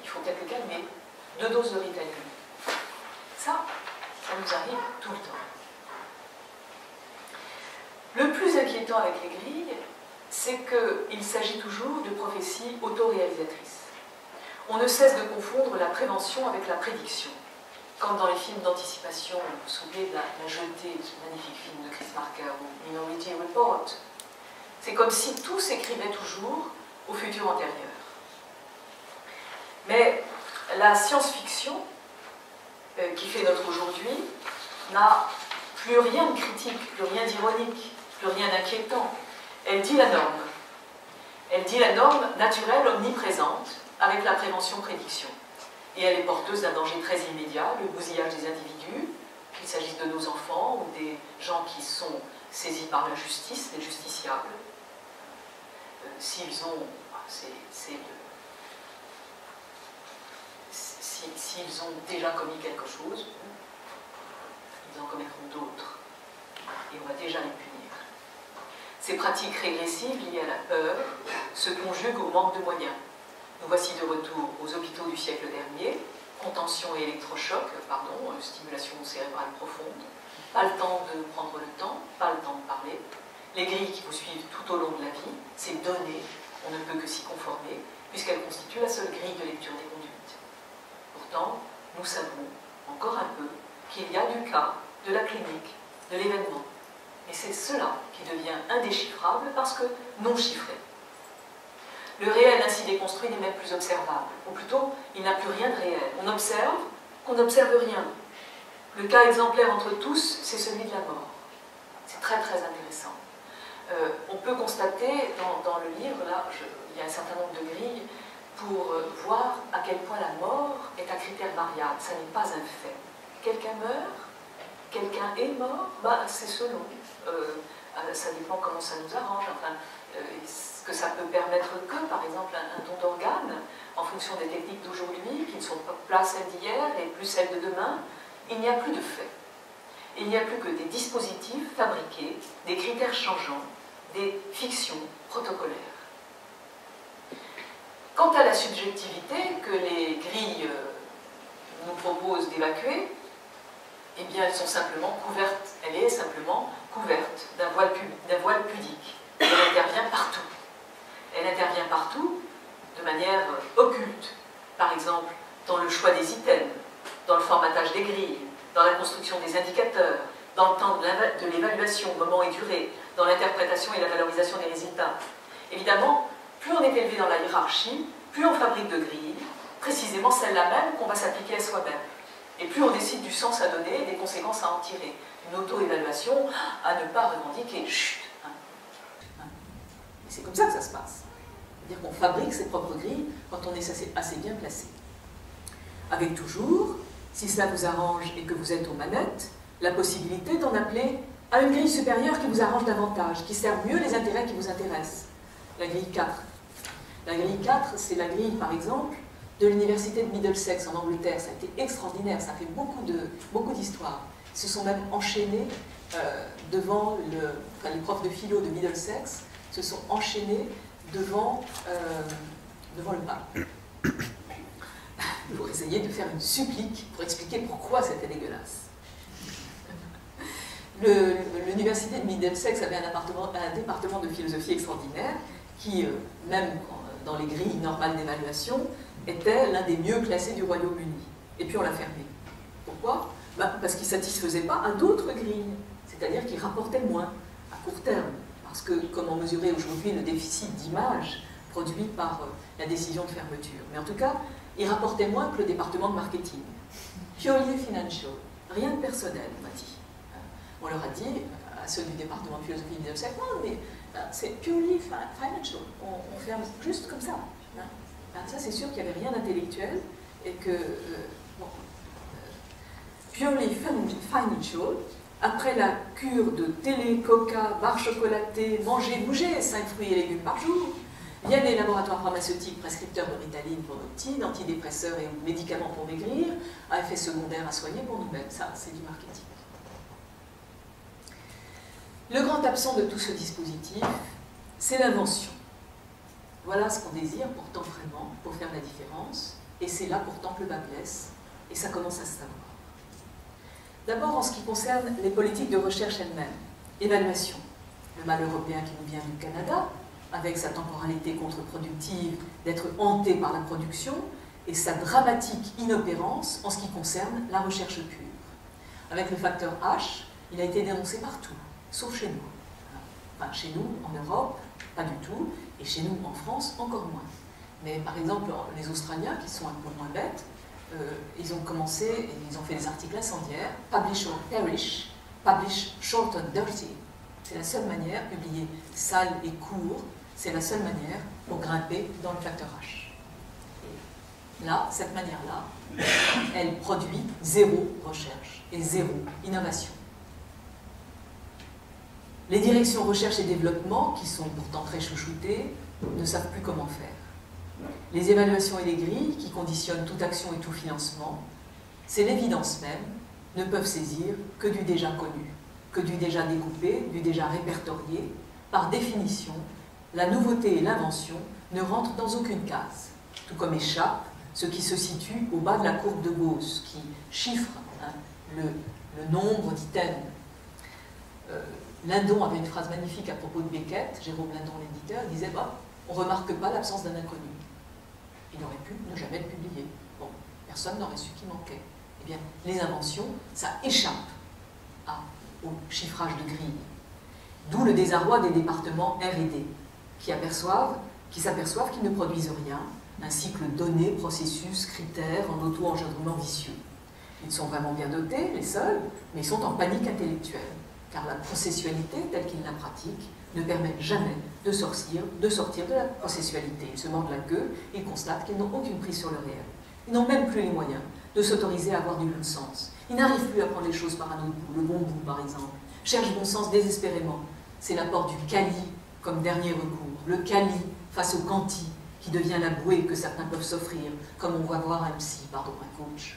il faut peut-être le calmer. 2 doses de Ritaline. Ça nous arrive tout le temps. Le plus inquiétant avec les grilles, c'est qu'il s'agit toujours de prophéties autoréalisatrices. On ne cesse de confondre la prévention avec la prédiction. Comme dans les films d'anticipation, vous vous souvenez de la Jetée, ce magnifique film de Chris Marker, ou Minority Report. C'est comme si tout s'écrivait toujours au futur antérieur. Mais la science-fiction, qui fait notre aujourd'hui, n'a plus rien de critique, plus rien d'ironique, plus rien d'inquiétant. Elle dit la norme. Elle dit la norme naturelle omniprésente avec la prévention-prédiction. Et elle est porteuse d'un danger très immédiat, le bousillage des individus, qu'il s'agisse de nos enfants ou des gens qui sont saisis par la justice, les justiciables. S'ils ont... S'ils ont déjà commis quelque chose, ils en commettront d'autres. Et on va déjà les punir. Ces pratiques régressives liées à la peur se conjuguent au manque de moyens. Nous voici de retour aux hôpitaux du siècle dernier, contention et électrochoc, stimulation cérébrale profonde, pas le temps de prendre le temps, pas le temps de parler, les grilles qui vous suivent tout au long de la vie, ces données, on ne peut que s'y conformer, puisqu'elles constituent la seule grille de lecture des conduites. Pourtant, nous savons encore un peu qu'il y a du cas, de la clinique, de l'événement. Et c'est cela qui devient indéchiffrable parce que non chiffré. Le réel ainsi déconstruit n'est même plus observable. Ou plutôt, il n'a plus rien de réel. On observe qu'on n'observe rien. Le cas exemplaire entre tous, c'est celui de la mort. C'est très très intéressant. On peut constater dans le livre, là, il y a un certain nombre de grilles, pour voir à quel point la mort est un critère variable. Ça n'est pas un fait. Quelqu'un meurt, quelqu'un est mort, c'est selon. Ça dépend comment ça nous arrange. Enfin, ce que ça peut permettre que, par exemple, un don d'organes, en fonction des techniques d'aujourd'hui, qui ne sont pas celles d'hier et plus celles de demain, il n'y a plus de faits. Il n'y a plus que des dispositifs fabriqués, des critères changeants, des fictions protocolaires. Quant à la subjectivité que les grilles nous proposent d'évacuer, eh bien, elles sont simplement couvertes, elle est simplement couverte d'un voile pudique. Elle intervient partout. Elle intervient partout de manière occulte. Par exemple, dans le choix des items, dans le formatage des grilles, dans la construction des indicateurs, dans le temps de l'évaluation, moment et durée, dans l'interprétation et la valorisation des résultats. Évidemment, plus on est élevé dans la hiérarchie, plus on fabrique de grilles, précisément celle-là même qu'on va s'appliquer à soi-même. Et plus on décide du sens à donner et des conséquences à en tirer. Une auto-évaluation à ne pas revendiquer. Chut. Et c'est comme ça que ça se passe. C'est-à-dire qu'on fabrique ses propres grilles quand on est assez bien placé. Avec toujours, si cela vous arrange et que vous êtes aux manettes, la possibilité d'en appeler à une grille supérieure qui vous arrange davantage, qui sert mieux les intérêts qui vous intéressent. La grille 4. La grille 4, c'est la grille, par exemple, de l'université de Middlesex en Angleterre. Ça a été extraordinaire, ça a fait beaucoup d'histoires. Ils se sont même enchaînés devant les profs de philo de Middlesex se sont enchaînés devant le pape pour essayer de faire une supplique pour expliquer pourquoi c'était dégueulasse. L'université de Middlesex avait un département de philosophie extraordinaire qui, même dans les grilles normales d'évaluation, était l'un des mieux classés du Royaume-Uni. Et puis on l'a fermé. Pourquoi? Parce qu'il ne satisfaisait pas à d'autres grilles, c'est-à-dire qu'il rapportait moins à court terme. Parce que comment mesurer aujourd'hui le déficit d'image produit par la décision de fermeture? Mais en tout cas, il rapportait moins que le département de marketing. Purely financial, rien de personnel, on m'a dit. On leur a dit, à ceux du département de philosophie de Middlesex, non, mais c'est purely financial, on ferme juste comme ça. Ça, c'est sûr qu'il n'y avait rien d'intellectuel et que, purely financial, après la cure de télé, coca, barres chocolatées, manger, bouger, 5 fruits et légumes par jour, viennent les laboratoires pharmaceutiques prescripteurs de Ritaline pour nos petits, d'antidépresseurs et médicaments pour maigrir, à effet secondaire à soigner pour nous-mêmes. Ça, c'est du marketing. Le grand absent de tout ce dispositif, c'est l'invention. Voilà ce qu'on désire pourtant vraiment pour faire la différence, et c'est là pourtant que le bas blesse, et ça commence à se savoir. D'abord en ce qui concerne les politiques de recherche elles-mêmes. Évaluation. Le mal européen qui nous vient du Canada, avec sa temporalité contre-productive d'être hanté par la production, et sa dramatique inopérance en ce qui concerne la recherche pure. Avec le facteur H, il a été dénoncé partout, sauf chez nous. Enfin, chez nous, en Europe, pas du tout, et chez nous, en France, encore moins. Mais par exemple, les Australiens, qui sont un peu moins bêtes, ils ont commencé, et ils ont fait des articles incendiaires, publish or perish, publish short and dirty. C'est la seule manière, publier sale et court, c'est la seule manière pour grimper dans le facteur H. Et là, cette manière-là, elle produit zéro recherche et zéro innovation. Les directions recherche et développement, qui sont pourtant très chouchoutées, ne savent plus comment faire. Les évaluations et les grilles, qui conditionnent toute action et tout financement, c'est l'évidence même, ne peuvent saisir que du déjà connu, que du déjà découpé, du déjà répertorié. Par définition, la nouveauté et l'invention ne rentrent dans aucune case, tout comme échappe ce qui se situe au bas de la courbe de Gauss, qui chiffre le nombre d'items. Lindon avait une phrase magnifique à propos de Beckett, Jérôme Lindon, l'éditeur, il disait on ne remarque pas l'absence d'un inconnu. Il aurait pu ne jamais le publier. Bon, personne n'aurait su qu'il manquait. Eh bien, les inventions, ça échappe au chiffrage de grille. D'où le désarroi des départements R&D, qui s'aperçoivent qu'ils ne produisent rien, un cycle donné, processus, critères, en auto-engendrement vicieux. Ils sont vraiment bien dotés, les seuls, mais ils sont en panique intellectuelle, car la processualité, telle qu'ils la pratiquent, ne permet jamais de sortir de la processualité. Ils se mordent la queue et constatent qu'ils n'ont aucune prise sur le réel. Ils n'ont même plus les moyens de s'autoriser à avoir du bon sens. Ils n'arrivent plus à prendre les choses par un autre bout, le bon bout par exemple. Cherchent bon sens désespérément. C'est l'apport du quali comme dernier recours. Le quali face au quanti, qui devient la bouée que certains peuvent s'offrir, comme on va voir un psy, un coach.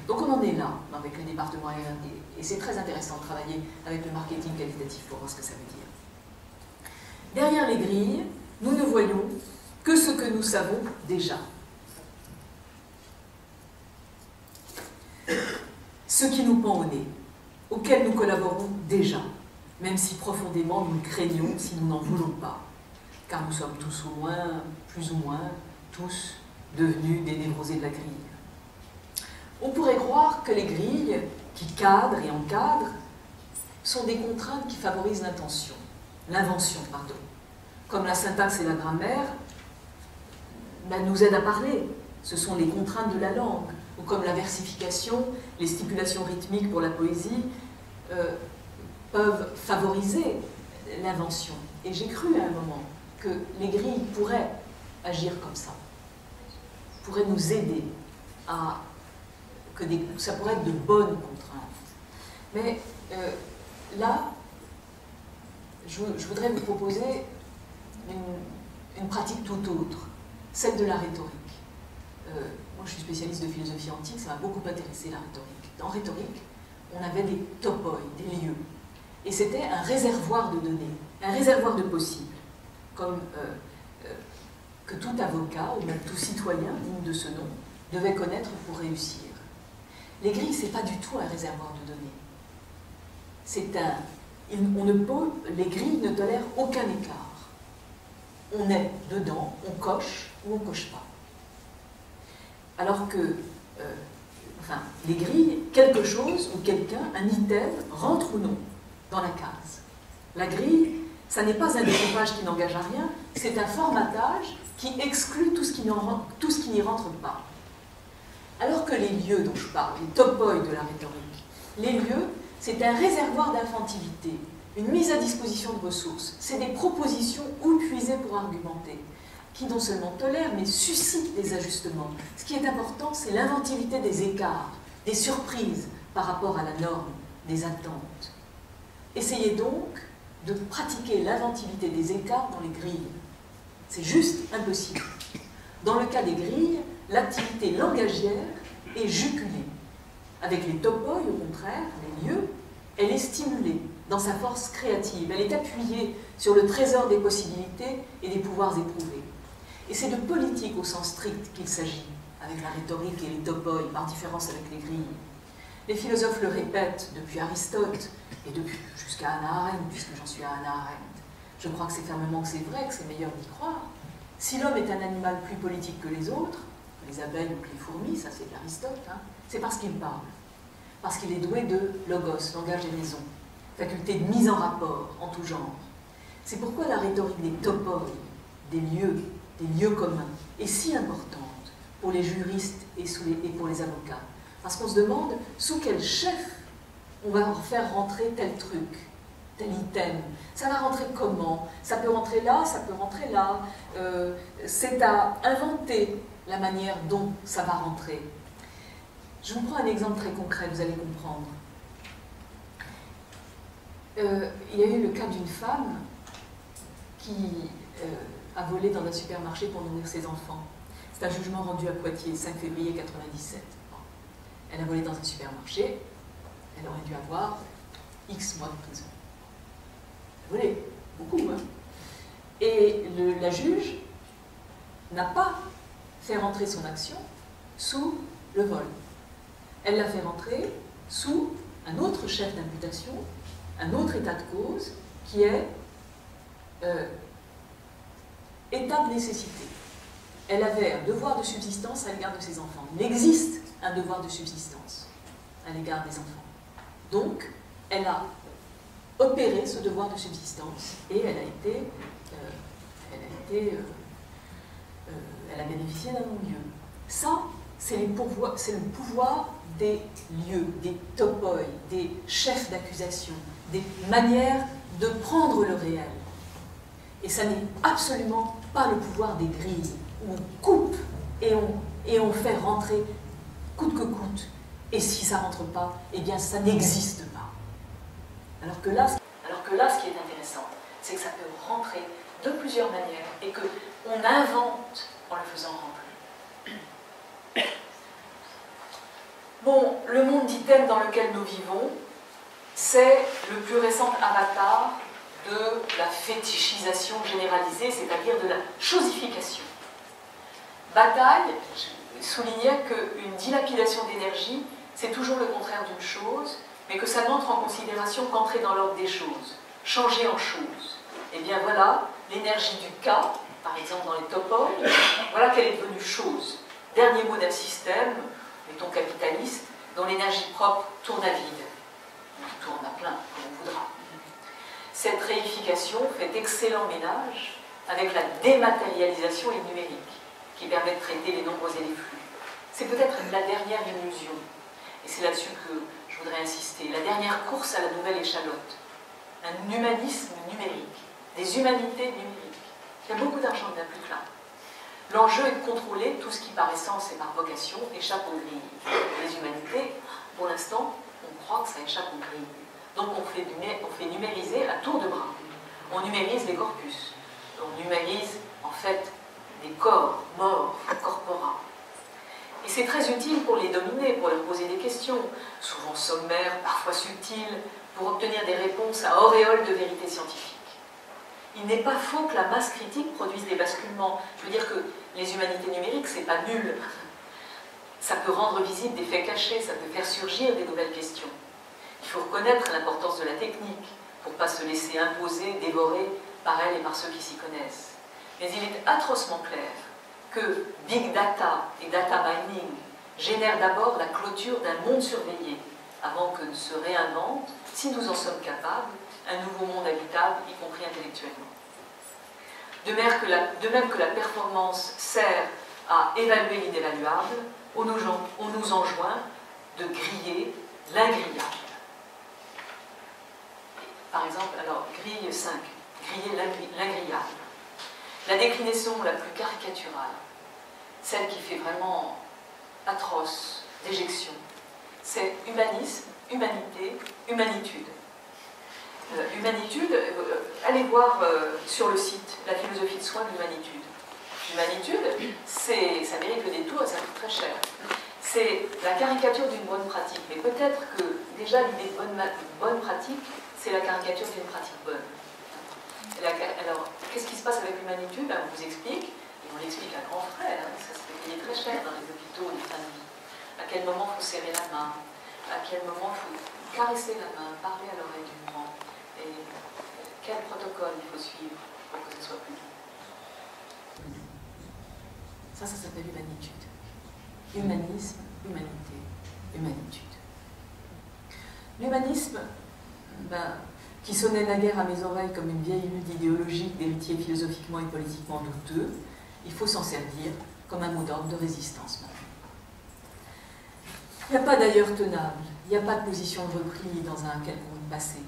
Donc on en est là, avec le département R&D, et c'est très intéressant de travailler avec le marketing qualitatif pour voir ce que ça veut dire. Derrière les grilles, nous ne voyons que ce que nous savons déjà. Ce qui nous pend au nez, auquel nous collaborons déjà, même si profondément nous le craignons si nous n'en voulons pas, car nous sommes tous au moins, plus ou moins, tous devenus des névrosés de la grille. On pourrait croire que les grilles, qui cadrent et encadrent, sont des contraintes qui favorisent l'invention, pardon. Comme la syntaxe et la grammaire nous aident à parler, ce sont les contraintes de la langue, ou comme la versification, les stipulations rythmiques pour la poésie peuvent favoriser l'invention. Et j'ai cru à un moment que les grilles pourraient agir comme ça, pourraient nous aider à... ça pourrait être de bonnes contraintes. Mais là, je voudrais vous proposer une pratique tout autre, celle de la rhétorique. Moi, je suis spécialiste de philosophie antique, ça m'a beaucoup intéressé la rhétorique. Dans rhétorique, on avait des topoi, des lieux. Et c'était un réservoir de données, un réservoir de possibles, comme que tout avocat, ou même tout citoyen digne de ce nom, devait connaître pour réussir. Les grilles, ce n'est pas du tout un réservoir de données. Les grilles ne tolèrent aucun écart. On est dedans, on coche ou on ne coche pas. Alors que, les grilles, quelque chose ou quelqu'un, un item, rentre ou non dans la case. La grille, ça n'est pas un découpage qui n'engage à rien, c'est un formatage qui exclut tout ce qui n'y rentre pas. Alors que les lieux dont je parle, les topoi de la rhétorique, les lieux, c'est un réservoir d'infantilité, une mise à disposition de ressources, c'est des propositions où puiser pour argumenter, qui non seulement tolèrent, mais suscitent des ajustements. Ce qui est important, c'est l'inventivité des écarts, des surprises par rapport à la norme, des attentes. Essayez donc de pratiquer l'inventivité des écarts dans les grilles. C'est juste impossible. Dans le cas des grilles, l'activité langagière est juculée. Avec les topoi, au contraire, les lieux, elle est stimulée dans sa force créative. Elle est appuyée sur le trésor des possibilités et des pouvoirs éprouvés. Et c'est de politique au sens strict qu'il s'agit, avec la rhétorique et les topoi, par différence avec les grilles. Les philosophes le répètent depuis Aristote et depuis jusqu'à Hannah Arendt, puisque j'en suis à Hannah Arendt. Je crois que c'est fermement que c'est vrai, que c'est meilleur d'y croire. Si l'homme est un animal plus politique que les autres, que les abeilles ou que les fourmis, ça c'est d'Aristote, c'est parce qu'il parle. Parce qu'il est doué de logos, langage et raison, faculté de mise en rapport en tout genre. C'est pourquoi la rhétorique des topoi, des lieux, des lieux communs, est si importante pour les juristes et pour les avocats. Parce qu'on se demande sous quel chef on va faire rentrer tel truc, tel item. Ça va rentrer comment? Ça peut rentrer là, ça peut rentrer là. C'est à inventer la manière dont ça va rentrer. Je vous prends un exemple très concret, vous allez comprendre. Il y a eu le cas d'une femme qui a volé dans un supermarché pour nourrir ses enfants. C'est un jugement rendu à Poitiers, 5 février 1997. Elle a volé dans un supermarché, elle aurait dû avoir X mois de prison. Elle a volé, beaucoup, hein. Et la juge n'a pas fait rentrer son action sous le vol. Elle l'a fait rentrer sous un autre chef d'imputation, un autre état de cause, qui est état de nécessité. Elle avait un devoir de subsistance à l'égard de ses enfants. Il existe un devoir de subsistance à l'égard des enfants. Donc, elle a opéré ce devoir de subsistance et elle a bénéficié d'un non-lieu. Ça, c'est le pouvoir des lieux, des topoi, des chefs d'accusation, des manières de prendre le réel. Et ça n'est absolument pas le pouvoir des grilles, où on coupe et on fait rentrer coûte que coûte. Et si ça ne rentre pas, eh bien ça n'existe pas. Alors que là, ce qui est intéressant, c'est que ça peut rentrer de plusieurs manières et qu'on invente en le faisant rentrer. Bon, le monde d'item dans lequel nous vivons, c'est le plus récent avatar de la fétichisation généralisée, c'est-à-dire de la chosification. Bataille soulignait qu'une dilapidation d'énergie, c'est toujours le contraire d'une chose, mais que ça n'entre en considération qu'entrer dans l'ordre des choses, changer en chose. Et bien voilà, l'énergie du cas, par exemple dans les topoi, voilà qu'elle est devenue chose. Dernier mot d'un système, mettons capitaliste, dont l'énergie propre tourne à vide. On tourne à plein, comme on voudra. Cette réification fait d'excellents ménages avec la dématérialisation et le numérique, qui permet de traiter les nombres et les flux. C'est peut-être la dernière illusion, et c'est là-dessus que je voudrais insister, la dernière course à la nouvelle échalote, un humanisme numérique, des humanités numériques. Il y a beaucoup d'argent, il n'y en a plus que là. L'enjeu est de contrôler tout ce qui, par essence et par vocation, échappe aux grilles. Les humanités, pour l'instant, on croit que ça échappe aux grilles. Donc on fait numériser à tour de bras. On numérise les corpus. On numérise, en fait, des corps morts, corpora. Et c'est très utile pour les dominer, pour leur poser des questions, souvent sommaires, parfois subtiles, pour obtenir des réponses à auréole de vérité scientifique. Il n'est pas faux que la masse critique produise des basculements. Je veux dire que les humanités numériques, c'est pas nul. Ça peut rendre visibles des faits cachés, ça peut faire surgir des nouvelles questions. Il faut reconnaître l'importance de la technique pour ne pas se laisser imposer, dévorer par elle et par ceux qui s'y connaissent. Mais il est atrocement clair que Big Data et Data Mining génèrent d'abord la clôture d'un monde surveillé, avant que ne se réinvente, si nous en sommes capables, un nouveau monde habitable, y compris intellectuellement. De même que la performance sert à évaluer l'inévaluable, on nous enjoint de griller l'ingrillable. Par exemple, alors, grille 5, griller l'ingrillable. La déclinaison la plus caricaturale, celle qui fait vraiment atroce, déjection, c'est humanisme, humanité, humanitude. Humanitude, allez voir sur le site la philosophie de soins de l'humanitude. L'humanitude, ça mérite le détour et ça coûte très cher. C'est la caricature d'une bonne pratique, mais peut-être que déjà l'idée de bonne pratique, c'est la caricature d'une pratique bonne. Alors, qu'est-ce qui se passe avec l'humanitude? On vous explique, et on l'explique à grands frais, hein, ça se fait payer très cher dans les hôpitaux, les fins de vie. À quel moment il faut serrer la main, à quel moment il faut caresser la main, parler à l'oreille du grand, et quel protocole il faut suivre pour que ce soit plus doux. Ça s'appelle humanitude. Humanisme, humanité, humanitude. L'humanisme, qui sonnait naguère à mes oreilles comme une vieille lutte idéologique d'héritiers philosophiquement et politiquement douteux, Il faut s'en servir comme un mot d'ordre de résistance maintenant. Il n'y a pas d'ailleurs tenable, il n'y a pas de position de repli dans un quelconque passé.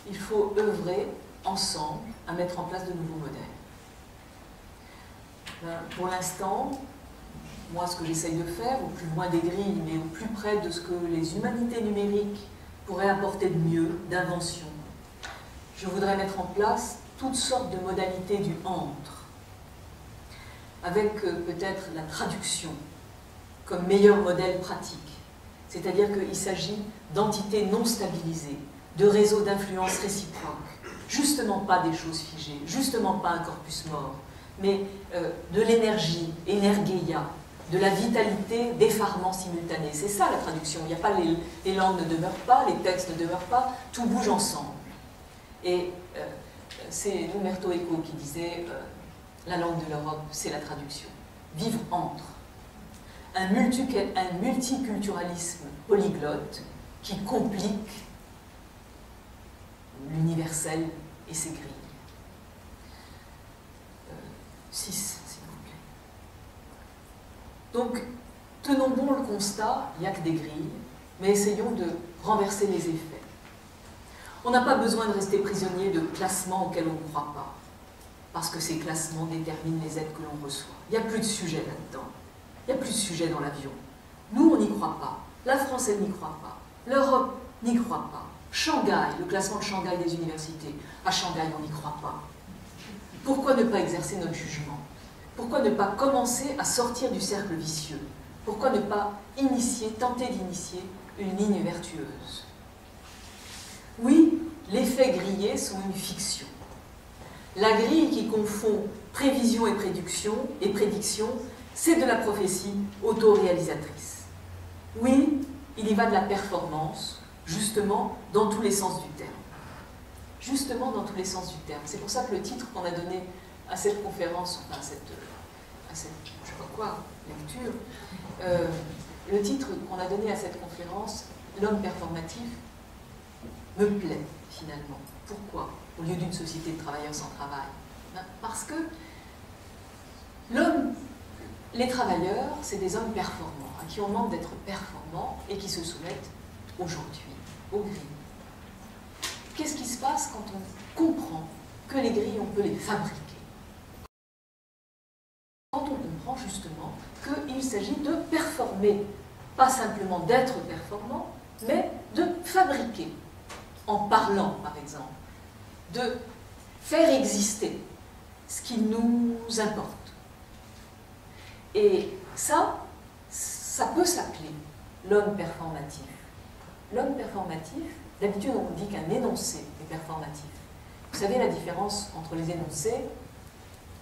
Il faut œuvrer ensemble à mettre en place de nouveaux modèles. Pour l'instant, moi ce que j'essaye de faire, au plus loin des grilles, mais au plus près de ce que les humanités numériques pourraient apporter de mieux, d'invention, je voudrais mettre en place toutes sortes de modalités du entre, avec peut-être la traduction comme meilleur modèle pratique. C'est-à-dire qu'il s'agit d'entités non stabilisées, de réseaux d'influence réciproques, justement pas des choses figées, justement pas un corpus mort, mais de l'énergie, énergeia, de la vitalité d'effarement simultané. C'est ça la traduction. Il n'y a pas les langues ne demeurent pas, les textes ne demeurent pas, tout bouge ensemble. Et c'est Umberto Eco qui disait la langue de l'Europe, c'est la traduction. Vivre entre. Un multiculturalisme polyglotte qui complique l'universel et ses grilles. 6, s'il vous plaît. Donc, tenons bon le constat, il n'y a que des grilles, mais essayons de renverser les effets. On n'a pas besoin de rester prisonnier de classements auxquels on ne croit pas, parce que ces classements déterminent les aides que l'on reçoit. Il n'y a plus de sujet là-dedans. Il n'y a plus de sujet dans l'avion. Nous, on n'y croit pas. La France, elle n'y croit pas. L'Europe n'y croit pas. Shanghai, le classement de Shanghai des universités. À Shanghai, on n'y croit pas. Pourquoi ne pas exercer notre jugement? Pourquoi ne pas commencer à sortir du cercle vicieux? Pourquoi ne pas tenter d'initier une ligne vertueuse? Oui, les faits grillés sont une fiction. La grille qui confond prévision et prédiction, c'est de la prophétie autoréalisatrice. Oui, il y va de la performance, justement, dans tous les sens du terme. Justement, dans tous les sens du terme. C'est pour ça que le titre qu'on a donné à cette conférence, enfin à cette je sais pas quoi, lecture, le titre qu'on a donné à cette conférence, l'homme performatif, me plaît finalement. Pourquoi? Au lieu d'une société de travailleurs sans travail. Parce que les travailleurs, c'est des hommes performants, à qui on demande d'être performants et qui se soumettent aujourd'hui aux grilles. Qu'est-ce qui se passe quand on comprend que les grilles, on peut les fabriquer? Quand on comprend justement qu'il s'agit de performer, pas simplement d'être performant, mais de fabriquer, en parlant par exemple, de faire exister ce qui nous importe. Et ça peut s'appeler l'homme performatif. L'homme performatif, d'habitude on dit qu'un énoncé est performatif. Vous savez la différence entre les énoncés?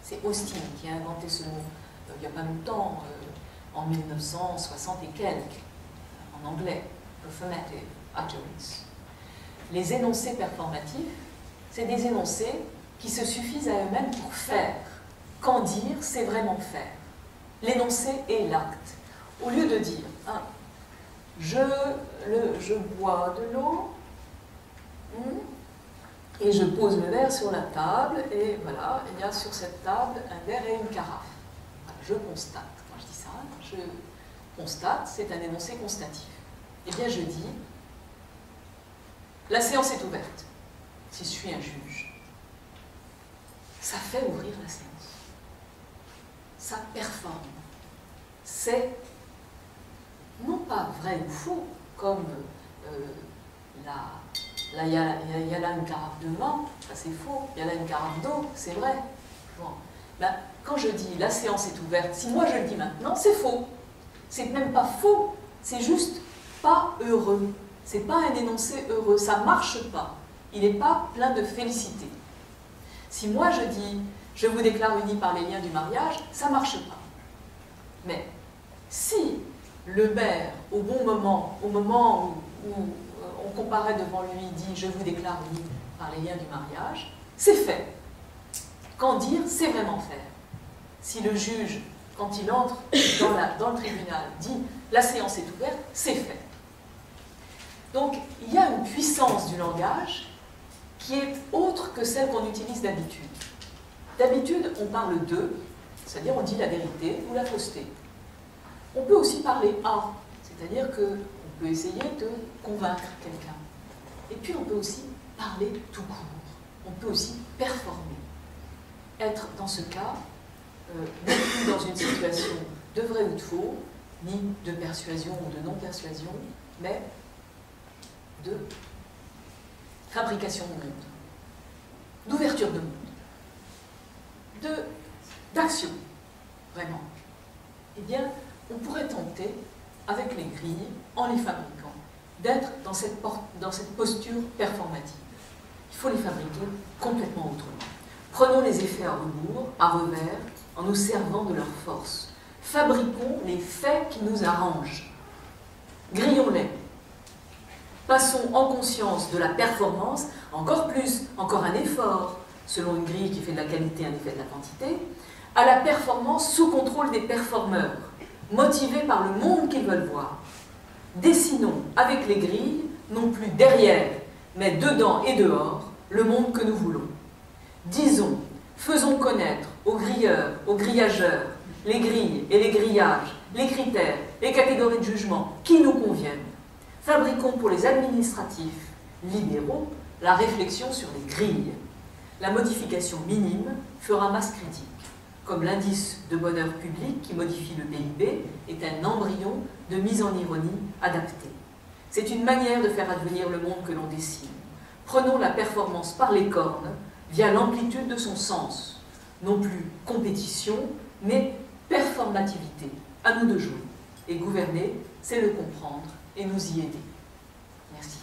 C'est Austin qui a inventé ce mot il n'y a pas longtemps, en 1960 et quelques, en anglais, performative utterance. Les énoncés performatifs, c'est des énoncés qui se suffisent à eux-mêmes pour faire. Qu'en dire, c'est vraiment faire. L'énoncé est l'acte. Au lieu de dire, hein, je bois de l'eau, et je pose le verre sur la table, et voilà, il y a sur cette table un verre et une carafe. Voilà, je constate. Quand je dis ça, je constate, c'est un énoncé constatif. Eh bien, je dis, la séance est ouverte, si je suis un juge. Ça fait ouvrir la séance. Ça performe. C'est non pas vrai ou faux, comme il y a là une carafe de vin, ça c'est faux, il y a là une carafe d'eau, c'est vrai. Bon. Ben, quand je dis la séance est ouverte, si moi je le dis maintenant, c'est faux. C'est même pas faux, c'est juste pas heureux. C'est pas un énoncé heureux, ça marche pas. Il n'est pas plein de félicité. Si moi je dis je vous déclare unis par les liens du mariage, ça marche pas. Mais si le maire, au bon moment, au moment où on comparaît devant lui, dit « je vous déclare unis par les liens du mariage », c'est fait. Qu'en dire, c'est vraiment faire. Si le juge, quand il entre dans le tribunal, dit « la séance est ouverte », c'est fait. Donc, il y a une puissance du langage qui est autre que celle qu'on utilise d'habitude. D'habitude, on parle d'eux, c'est-à-dire on dit la vérité ou la fausseté. On peut aussi parler à, c'est-à-dire qu'on peut essayer de convaincre quelqu'un. Et puis on peut aussi parler tout court. On peut aussi performer. Être dans ce cas, non plus dans une situation de vrai ou de faux, ni de persuasion ou de non-persuasion, mais de fabrication de monde, d'ouverture de monde, d'action, vraiment. Eh bien, on pourrait tenter, avec les grilles, en les fabriquant, d'être dans cette posture performative. Il faut les fabriquer complètement autrement. Prenons les effets à rebours, à revers, en nous servant de leur force. Fabriquons les faits qui nous arrangent. Grillons-les. Passons en conscience de la performance, encore plus, encore un effort, selon une grille qui fait de la qualité un effet de la quantité, à la performance sous contrôle des performeurs, motivés par le monde qu'ils veulent voir. Dessinons avec les grilles, non plus derrière, mais dedans et dehors, le monde que nous voulons. Disons, faisons connaître aux grilleurs, aux grillageurs, les grilles et les grillages, les critères, les catégories de jugement qui nous conviennent. Fabriquons pour les administratifs libéraux la réflexion sur les grilles. La modification minime fera masse critique, comme l'indice de bonheur public qui modifie le PIB est un embryon de mise en ironie adaptée. C'est une manière de faire advenir le monde que l'on dessine. Prenons la performance par les cornes via l'amplitude de son sens. Non plus compétition, mais performativité. À nous de jouer. Et gouverner, c'est le comprendre et nous y aider. Merci.